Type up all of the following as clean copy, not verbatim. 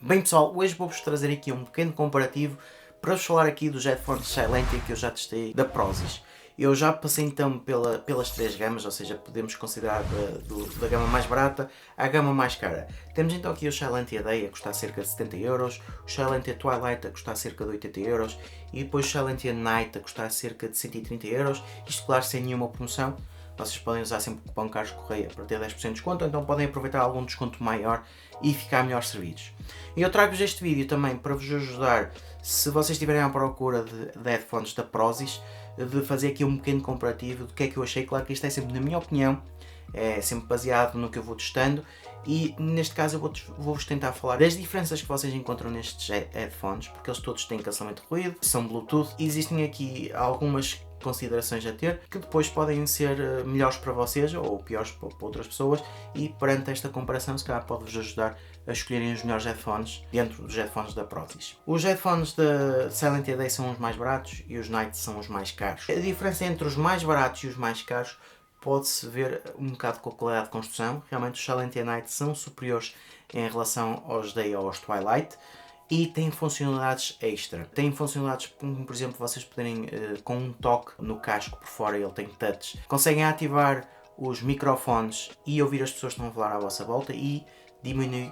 Bem pessoal, hoje vou-vos trazer aqui um pequeno comparativo para vos falar aqui dos headphones Silentia que eu já testei da Prozis. Eu já passei então pelas três gamas, ou seja, podemos considerar da gama mais barata à gama mais cara. Temos então aqui o Silentia Day a custar cerca de 70€, o Silentia Twilight a custar cerca de 80€ e depois o Silentia Night a custar cerca de 130€, isto claro sem nenhuma promoção. Vocês podem usar sempre o cupom Carlos Correia para ter 10% de desconto, ou então podem aproveitar algum desconto maior e ficar melhor servidos. E eu trago-vos este vídeo também para vos ajudar, se vocês estiverem à procura de headphones da Prozis, de fazer aqui um pequeno comparativo do que é que eu achei. Claro que isto é sempre na minha opinião, é sempre baseado no que eu vou testando, e neste caso eu vou-vos tentar falar das diferenças que vocês encontram nestes headphones, porque eles todos têm cancelamento de ruído, são Bluetooth. Existem aqui algumas considerações a ter que depois podem ser melhores para vocês ou piores para outras pessoas, e perante esta comparação se calhar pode-vos ajudar a escolherem os melhores headphones dentro dos headphones da Prozis. Os headphones da Silentia Day são os mais baratos e os Night são os mais caros. A diferença entre os mais baratos e os mais caros pode-se ver um bocado com a qualidade de construção. Realmente os Silentia Night são superiores em relação aos Day ou aos Twilight, e tem funcionalidades extra. Tem funcionalidades como, por exemplo, vocês poderem, com um toque no casco por fora, ele tem touch, conseguem ativar os microfones e ouvir as pessoas que estão a falar à vossa volta, e diminui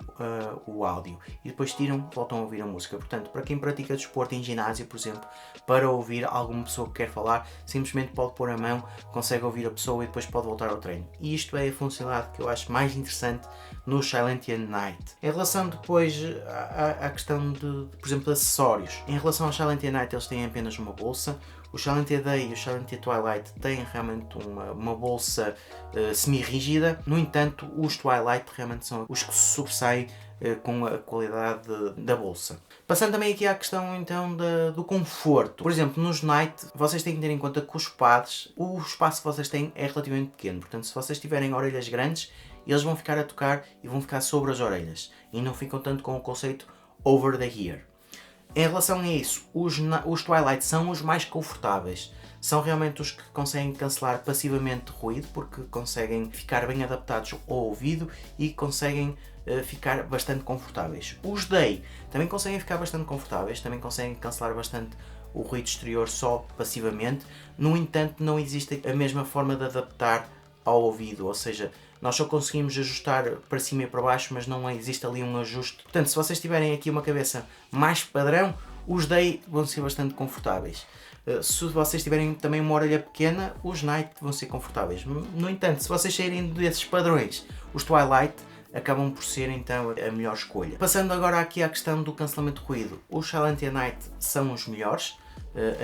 o áudio, e depois tiram, voltam a ouvir a música. Portanto, para quem pratica desporto em ginásio, por exemplo, para ouvir alguma pessoa que quer falar, simplesmente pode pôr a mão, consegue ouvir a pessoa e depois pode voltar ao treino. E isto é a funcionalidade que eu acho mais interessante no Silentia Night. Em relação depois à questão de, por exemplo, de acessórios, em relação ao Silentia Night eles têm apenas uma bolsa. O Silentia Day e o Silentia Twilight têm realmente uma bolsa semi-rígida. No entanto, os Twilight realmente são os que se sobressaem com a qualidade da bolsa. Passando também aqui à questão então do conforto. Por exemplo, nos Night, vocês têm que ter em conta que os pads, o espaço que vocês têm é relativamente pequeno. Portanto, se vocês tiverem orelhas grandes, eles vão ficar a tocar e vão ficar sobre as orelhas, e não ficam tanto com o conceito over the ear. Em relação a isso, os Twilight são os mais confortáveis. São realmente os que conseguem cancelar passivamente ruído, porque conseguem ficar bem adaptados ao ouvido e conseguem ficar bastante confortáveis. Os Day também conseguem ficar bastante confortáveis, também conseguem cancelar bastante o ruído exterior só passivamente. No entanto, não existe a mesma forma de adaptar ao ouvido, ou seja, nós só conseguimos ajustar para cima e para baixo, mas não existe ali um ajuste. Portanto, se vocês tiverem aqui uma cabeça mais padrão, os Day vão ser bastante confortáveis. Se vocês tiverem também uma orelha pequena, os Night vão ser confortáveis. No entanto, se vocês saírem desses padrões, os Twilight acabam por ser então a melhor escolha. Passando agora aqui à questão do cancelamento de ruído, os Silentia Night são os melhores.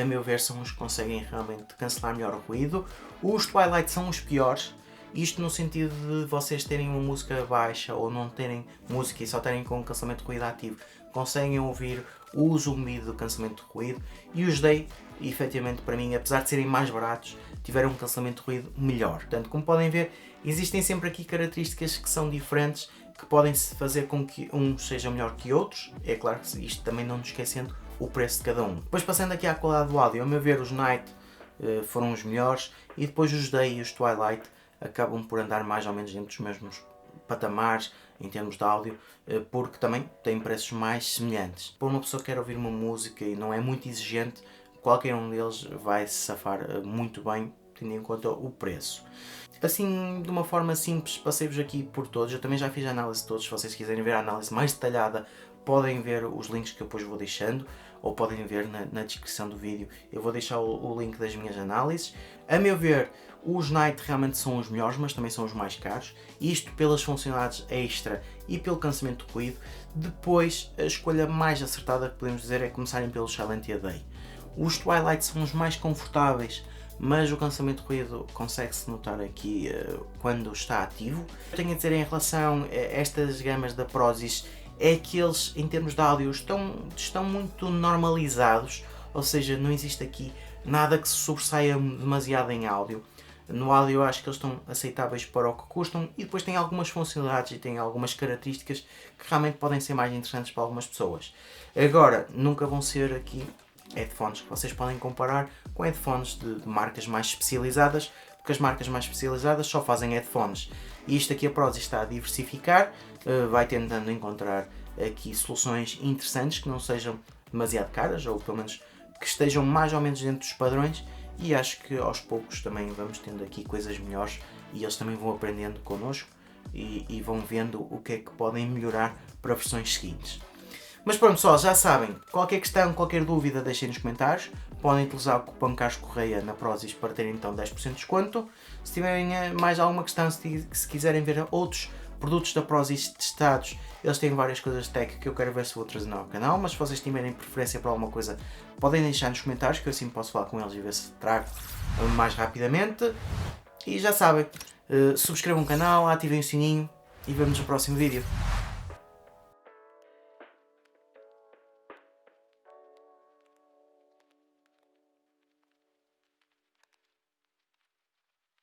A meu ver, são os que conseguem realmente cancelar melhor o ruído. Os Twilight são os piores. Isto no sentido de vocês terem uma música baixa ou não terem música e só terem com cancelamento de ruído ativo, conseguem ouvir o zumbido do cancelamento de ruído. E os Day, efetivamente para mim, apesar de serem mais baratos, tiveram um cancelamento de ruído melhor. Portanto, como podem ver, existem sempre aqui características que são diferentes, que podem fazer com que um seja melhor que outros. É claro que isto também não nos esquecendo o preço de cada um. Depois, passando aqui à qualidade do áudio, a meu ver, os Night foram os melhores, e depois os Day e os Twilight acabam por andar mais ou menos dentro dos mesmos patamares em termos de áudio, porque também têm preços mais semelhantes. Para uma pessoa que quer ouvir uma música e não é muito exigente, qualquer um deles vai se safar muito bem, tendo em conta o preço. Assim, de uma forma simples, passei-vos aqui por todos. Eu também já fiz a análise de todos. Se vocês quiserem ver a análise mais detalhada, podem ver os links que eu depois vou deixando, ou podem ver na descrição do vídeo. Eu vou deixar o link das minhas análises. A meu ver, os Night realmente são os melhores, mas também são os mais caros. Isto pelas funcionalidades extra e pelo cancelamento de ruído. Depois, a escolha mais acertada que podemos dizer é começarem pelos Silentia Day. Os Twilight são os mais confortáveis, mas o cancelamento de ruído consegue-se notar aqui quando está ativo. Eu tenho a dizer em relação a estas gamas da Prozis, é que eles, em termos de áudio, estão muito normalizados, ou seja, não existe aqui nada que se sobressaia demasiado em áudio. No áudio eu acho que eles estão aceitáveis para o que custam, e depois tem algumas funcionalidades e tem algumas características que realmente podem ser mais interessantes para algumas pessoas. Agora, nunca vão ser aqui headphones que vocês podem comparar com headphones de marcas mais especializadas, porque as marcas mais especializadas só fazem headphones. E isto aqui a Prozis está a diversificar, vai tentando encontrar aqui soluções interessantes que não sejam demasiado caras, ou pelo menos que estejam mais ou menos dentro dos padrões, e acho que aos poucos também vamos tendo aqui coisas melhores e eles também vão aprendendo connosco e vão vendo o que é que podem melhorar para versões seguintes. Mas pronto pessoal, já sabem, qualquer questão, qualquer dúvida deixem nos comentários, podem utilizar o cupom Carlos Correia na Prozis para terem então 10% de desconto. Se tiverem mais alguma questão, se quiserem ver outros produtos da Prozis testados, eles têm várias coisas de tech que eu quero ver se vou trazer no canal, mas se vocês tiverem preferência para alguma coisa, podem deixar nos comentários que eu assim posso falar com eles e ver se trago mais rapidamente. E já sabem, subscrevam o canal, ativem o sininho e vemos no próximo vídeo.